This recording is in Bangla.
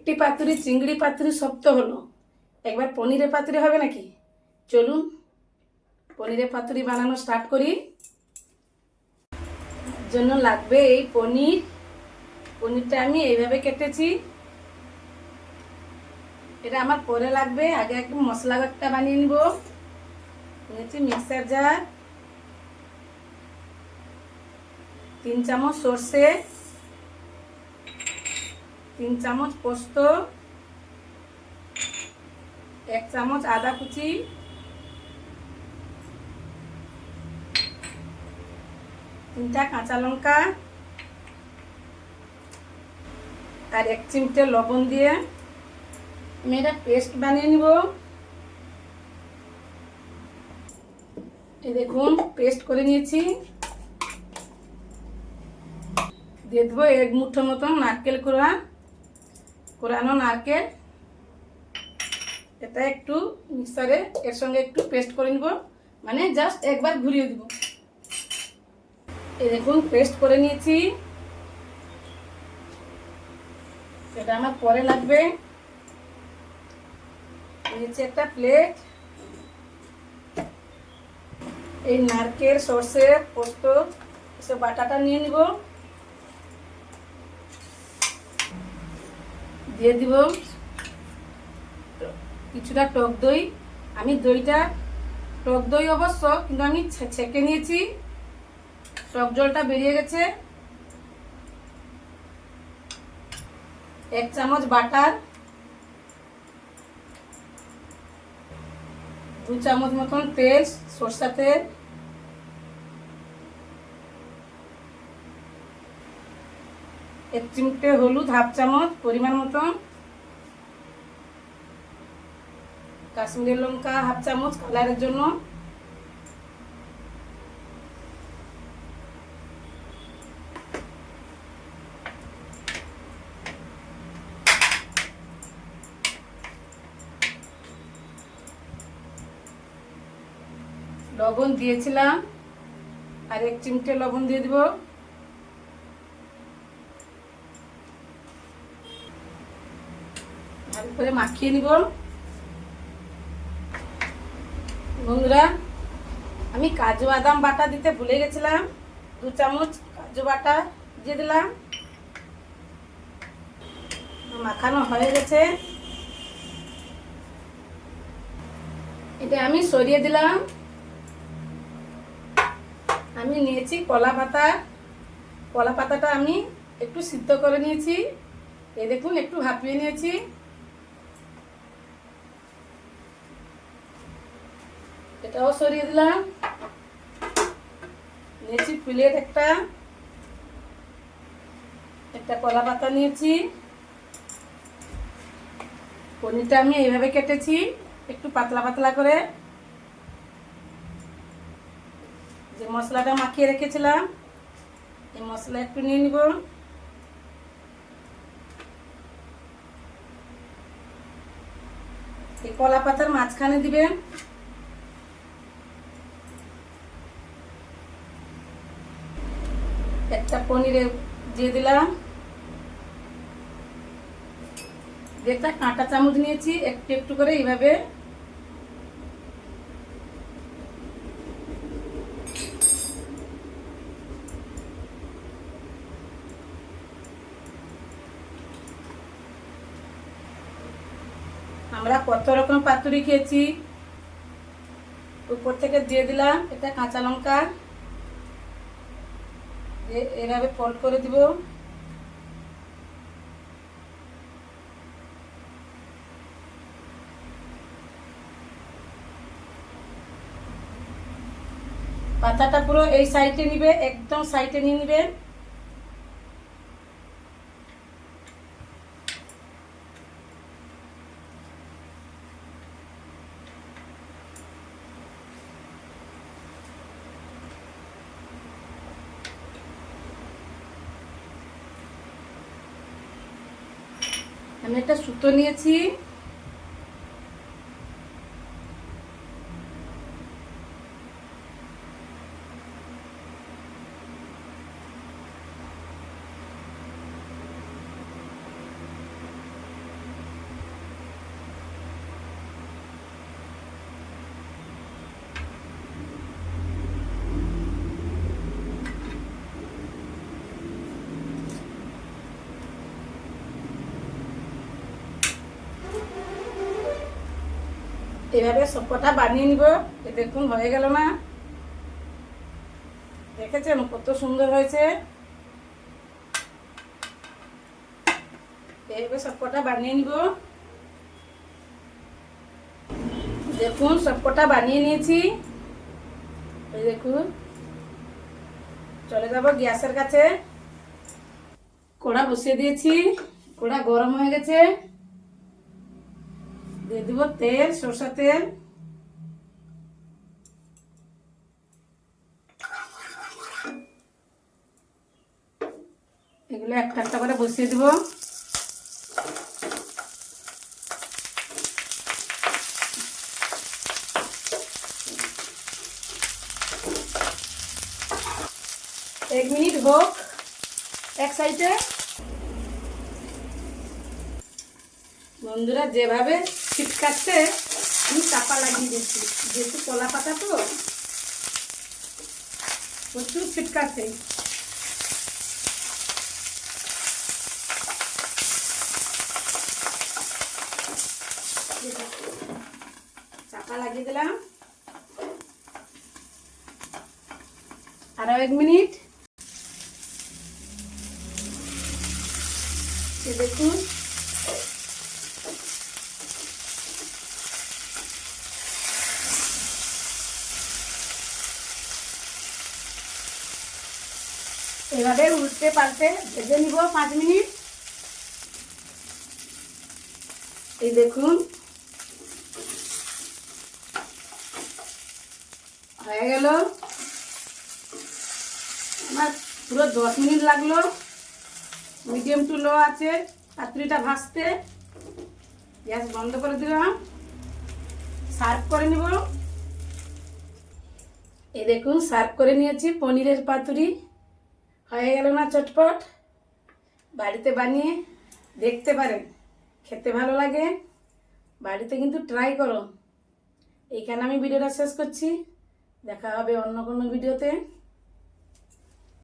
একটি পাতুরি চিংড়ি পাতুরি শক্ত হলো, একবার পনিরের পাতুরি হবে নাকি? চলুন পনিরের পাতুরি বানানো স্টার্ট করি। জন্য লাগবে এই পনিরটা আমি এইভাবে কেটেছি। এটা আমার পরে লাগবে, আগে একটু মশলাটা বানিয়ে নিব। নিয়েছি মিক্সার জার, 3 চামচ সর্ষে, 3 চামচ পোস্ত, 1 চামচ আদা কুচি, 3টা কাঁচা লঙ্কা আর 1 চিমটে লবণ দিয়ে আমি এটা পেস্ট বানিয়ে নিব। এই দেখুন পেস্ট করে নিয়েছি। দিয়ে দেবো 1 মুঠো মতন নারকেল কোরানো নারকেল। এটা একটু মিক্সারে এর সঙ্গে একটু পেস্ট করে নিব, মানে জাস্ট একবার ঘুরিয়ে দিব। এই দেখুন পেস্ট করে নিয়েছি। এটা আমার পরে লাগবে। নিয়েছি একটা প্লেট, এই নারকেল সর্ষে পোস্ত এসব বাটাটা নিয়ে নিব। দিয়ে দিব কিছুটা টক দই। আমি দইটা টক দই অবশ্য, কিন্তু আমি ছেঁকে নিয়েছি, টক জলটা বেরিয়ে গেছে। 1 চামচ বাটার, 2 চামচ মতন তেল, সরষা তেল, 1 চিমটে হলুদ, 1/2 চামচ পরিমাণ মতন, কাশ্মীরি লঙ্কা 1/2 চামচ কালারের জন্য, লবণ দিয়েছিলাম আর 1 চিমটে লবণ দিয়ে দিব। ভালো করে মাখিয়ে নিব। বন্ধুরা, আমি কাজু বাদাম বাটা দিতে ভুলে গেছিলাম, 2 চামচ কাজু বাটা দিয়ে দিলাম। মাখানো হয়ে গেছে, এটা আমি সরিয়ে দিলাম। আমি নিয়েছি কলা পাতাটা আমি একটু সিদ্ধ করে নিয়েছি। এই দেখুন একটু ভাপিয়ে নিয়েছি। এটাও সরিয়ে দিলাম। নিয়েছি প্লেট একটা কলা পাতা নিয়েছি। পনিরটা আমি এইভাবে কেটেছি একটু পাতলা পাতলা করে। যে মশলাটা মাখিয়ে রেখেছিলাম, এই মশলা একটু নিয়ে নিব। এই কলা পাতার মাঝখানে দিবেন। একটা পনিরে দিয়ে দিলাম। একটা কাঁটা চামচ নিয়েছি, একটু একটু করে এইভাবে আমরা কত রকম পাতুরি খেয়েছি। উপর থেকে দিয়ে দিলাম এটা কাঁচা লঙ্কা, এভাবে ফোল্ড করে দিব। পাতাটা পুরো এই সাইডে নিবে, একদম সাইডে নিয়ে নিবেন। আমি একটা সুতো নিয়েছি, এভাবে সবকটা বানিয়ে নিব। দেখুন হয়ে গেল না, দেখেছেন কত সুন্দর হয়েছে। এইভাবে সবকটা বানিয়ে নিব। দেখুন সবকটা বানিয়ে নিয়েছি। এই দেখুন, চলে যাব গ্যাসের কাছে। কড়া বসিয়ে দিয়েছি, কড়া গরম হয়ে গেছে। দিয়ে দিব তেল, সরষের তেল। এগুলো একটা একটা করে বসিয়ে দিব। এক মিনিট হোক এক সাইডে। বন্ধুরা যেভাবে ছিটকাচ্ছে আমি চাপা লাগিয়ে দিচ্ছি, যেহেতু কলা পাতা তো প্রচুর ছিটকাচ্ছে। চাপা লাগিয়ে দিলাম। আরো 1 মিনিট। দেখুন এভাবে উল্টে পাল্টে ভেজে নিব 5 মিনিট। এই দেখুন হয়ে গেল আমার, পুরো 10 মিনিট লাগলো মিডিয়াম টু লো আছে পাতুরিটা ভাজতে। গ্যাস বন্ধ করে দিলাম, সার্ভ করে নিব। এই দেখুন সার্ভ করে নিয়েছি পনিরের পাতুরি। হয়ে গেল না চটপট? বাড়িতে বানিয়ে দেখতে পারেন, খেতে ভালো লাগে। বাড়িতে কিন্তু ট্রাই করো। এইখানে আমি ভিডিওটা শেষ করছি, দেখা হবে অন্য কোনো ভিডিওতে।